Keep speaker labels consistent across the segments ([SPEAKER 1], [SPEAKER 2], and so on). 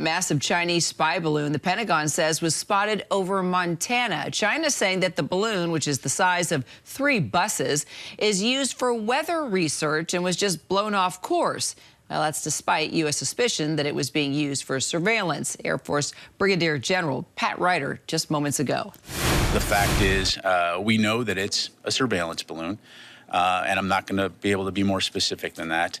[SPEAKER 1] Massive Chinese spy balloon, the Pentagon says, was spotted over Montana. China saying that the balloon, which is the size of 3 buses, is used for weather research and was just blown off course. Well, that's despite U.S. suspicion that it was being used for surveillance. Air Force Brigadier General Pat Ryder just moments ago.
[SPEAKER 2] The fact is, we know that it's a surveillance balloon, and I'm not going to be able to be more specific than that.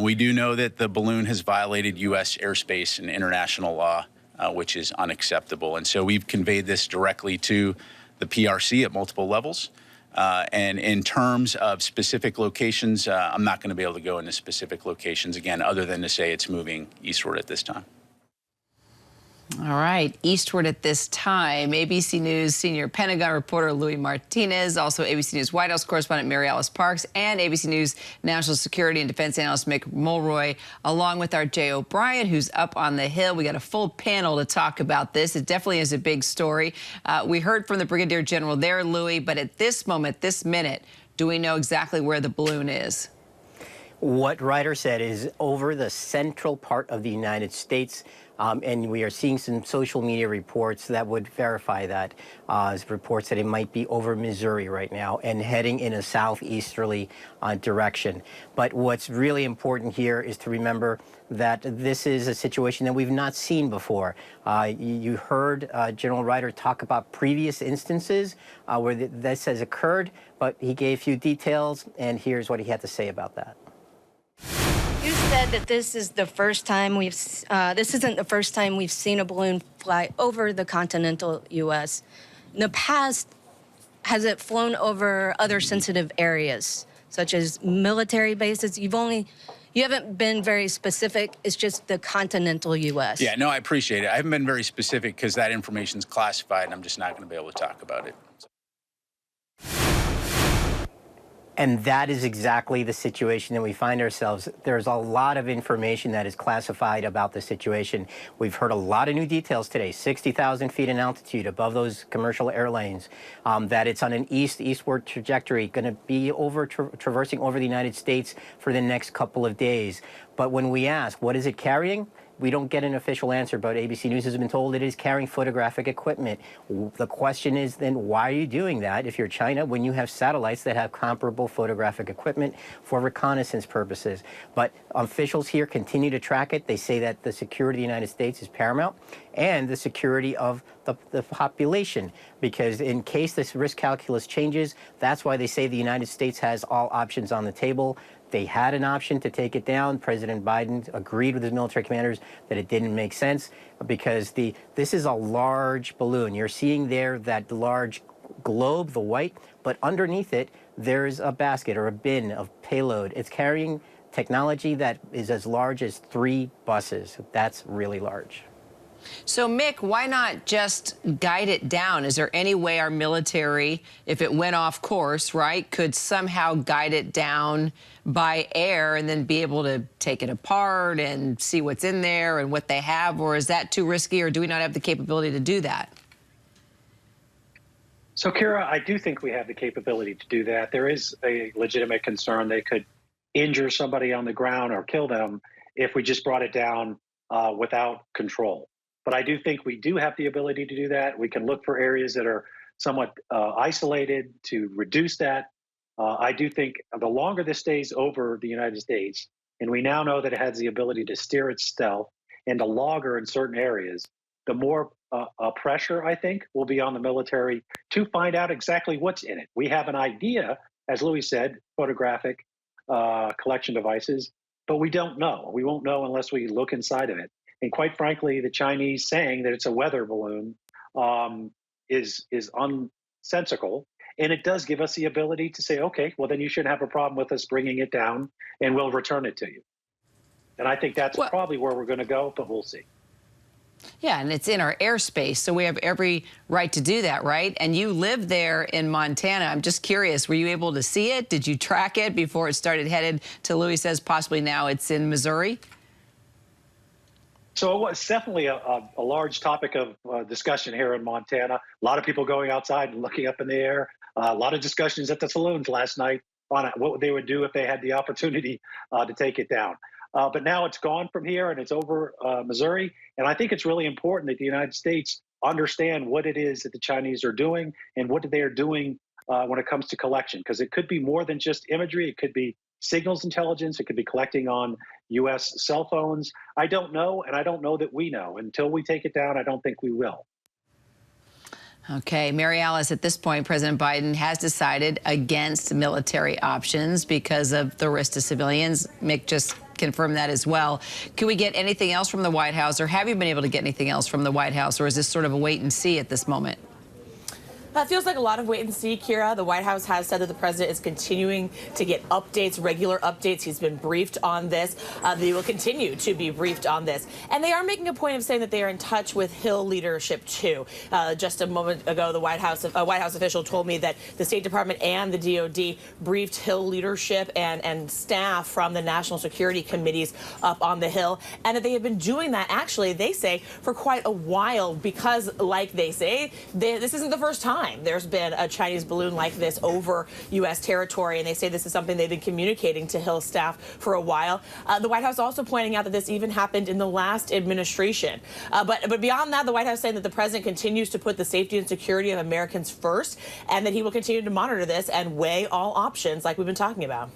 [SPEAKER 2] We do know that the balloon has violated U.S. airspace and international law, which is unacceptable. And so we've conveyed this directly to the PRC at multiple levels. And in terms of specific locations, I'm not going to be able to go into specific locations, again, other than to say it's moving eastward at this time.
[SPEAKER 1] All right, eastward at this time. ABC News senior Pentagon reporter Louis Martinez, also ABC News White House correspondent Mary Alice Parks, and ABC News national security and defense analyst Mick Mulroy, along with our Jay O'Brien, who's up on the Hill. We got a full panel to talk about this. It definitely is a big story. We heard from the Brigadier General there, Louis, but at this moment, this minute, do we know exactly where the balloon is?
[SPEAKER 3] What Ryder said is over the central part of the United States. And we are seeing some social media reports that would verify that. Reports that it might be over Missouri right now and heading in a southeasterly direction. But what's really important here is to remember that this is a situation that we've not seen before. You heard General Ryder talk about previous instances where this has occurred, but he gave few details, and here's what he had to say about that.
[SPEAKER 4] You said that this is the first time this isn't the first time we've seen a balloon fly over the continental U.S. In the past, has it flown over other sensitive areas, such as military bases? You haven't been very specific. It's just the continental U.S.
[SPEAKER 2] Yeah, no, I appreciate it. I haven't been very specific because that information is classified, and I'm just not going to be able to talk about it.
[SPEAKER 3] And that is exactly the situation that we find ourselves. There's a lot of information that is classified about the situation. We've heard a lot of new details today, 60,000 feet in altitude above those commercial airlanes, that it's on an eastward trajectory, going to be traversing over the United States for the next couple of days. But when we ask, what is it carrying? We don't get an official answer, but ABC News has been told it is carrying photographic equipment. The question is then, why are you doing that if you're China when you have satellites that have comparable photographic equipment for reconnaissance purposes? But officials here continue to track it. They say that the security of the United States is paramount and the security of the population, because in case this risk calculus changes, that's why they say the United States has all options on the table. They had an option to take it down. President Biden agreed with his military commanders that it didn't make sense because this is a large balloon. You're seeing there that large globe, the white, but underneath it, there's a basket or a bin of payload. It's carrying technology that is as large as 3 buses. That's really large.
[SPEAKER 1] So, Mick, why not just guide it down? Is there any way our military, if it went off course, right, could somehow guide it down by air and then be able to take it apart and see what's in there and what they have? Or is that too risky, or do we not have the capability to do that?
[SPEAKER 5] So, Kira, I do think we have the capability to do that. There is a legitimate concern they could injure somebody on the ground or kill them if we just brought it down without control. But I do think we do have the ability to do that. We can look for areas that are somewhat isolated to reduce that. I do think the longer this stays over the United States, and we now know that it has the ability to steer its stealth and to logger in certain areas, the more pressure, I think, will be on the military to find out exactly what's in it. We have an idea, as Louis said, photographic collection devices, but we don't know. We won't know unless we look inside of it. And quite frankly, the Chinese saying that it's a weather balloon is unsensical. And it does give us the ability to say, okay, well, then you shouldn't have a problem with us bringing it down and we'll return it to you. And I think that's probably where we're going to go, but we'll see.
[SPEAKER 1] Yeah, and it's in our airspace, so we have every right to do that, right? And you live there in Montana. I'm just curious, were you able to see it? Did you track it before it started headed to, Louis says, possibly now it's in Missouri?
[SPEAKER 5] So it was definitely a large topic of discussion here in Montana. A lot of people going outside and looking up in the air. A lot of discussions at the saloons last night on what they would do if they had the opportunity to take it down. But now it's gone from here and it's over Missouri. And I think it's really important that the United States understand what it is that the Chinese are doing and what they are doing when it comes to collection, because it could be more than just imagery. It could be signals intelligence. It could be collecting on U.S. cell phones. I don't know, and I don't know that we know. Until we take it down, I don't think we will.
[SPEAKER 1] Okay, Mary Alice, at this point, President Biden has decided against military options because of the risk to civilians. Mick just confirmed that as well. Can we get anything else from the White House, or have you been able to get anything else from the White House, or is this sort of a wait and see at this moment?
[SPEAKER 6] That feels like a lot of wait and see, Kira. The White House has said that the president is continuing to get updates, regular updates. He's been briefed on this. They will continue to be briefed on this. And they are making a point of saying that they are in touch with Hill leadership, too. Just a moment ago, a White House official told me that the State Department and the DOD briefed Hill leadership and staff from the National Security Committees up on the Hill, and that they have been doing that, actually, they say, for quite a while because, like they say, this isn't the first time there's been a Chinese balloon like this over U.S. territory, and they say this is something they've been communicating to Hill staff for a while. The White House also pointing out that this even happened in the last administration. But beyond that, the White House saying that the president continues to put the safety and security of Americans first, and that he will continue to monitor this and weigh all options like we've been talking about.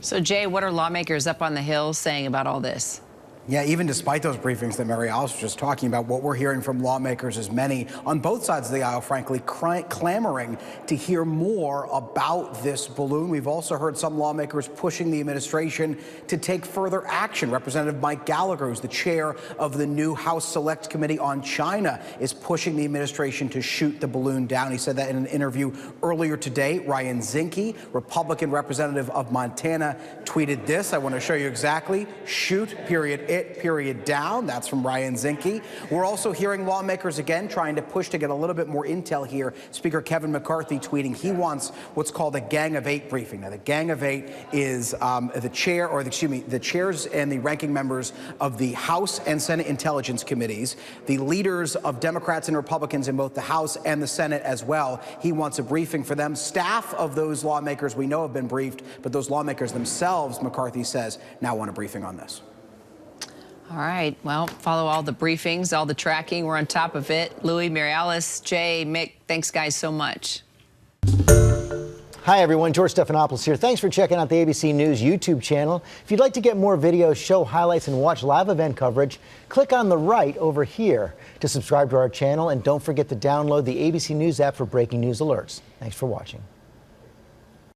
[SPEAKER 1] So, Jay, what are lawmakers up on the Hill saying about all this?
[SPEAKER 7] Yeah, even despite those briefings that Mary Alice was just talking about, what we're hearing from lawmakers is many on both sides of the aisle, frankly, clamoring to hear more about this balloon. We've also heard some lawmakers pushing the administration to take further action. Representative Mike Gallagher, who's the chair of the new House Select Committee on China, is pushing the administration to shoot the balloon down. He said that in an interview earlier today. Ryan Zinke, Republican representative of Montana, tweeted this. I want to show you exactly. Shoot, period. Period down. That's from Ryan Zinke. We're also hearing lawmakers again trying to push to get a little bit more intel here. Speaker Kevin McCarthy tweeting he wants what's called a Gang of Eight briefing. Now, the Gang of Eight is the chairs and the ranking members of the House and Senate Intelligence Committees, the leaders of Democrats and Republicans in both the House and the Senate as well. He wants a briefing for them. Staff of those lawmakers we know have been briefed, but those lawmakers themselves, McCarthy says, now want a briefing on this.
[SPEAKER 1] All right. Well, follow all the briefings, all the tracking. We're on top of it. Louis, Mary Alice, Jay, Mick, thanks, guys, so much.
[SPEAKER 8] Hi, everyone. George Stephanopoulos here. Thanks for checking out the ABC News YouTube channel. If you'd like to get more videos, show highlights, and watch live event coverage, click on the right over here to subscribe to our channel. And don't forget to download the ABC News app for breaking news alerts. Thanks for watching.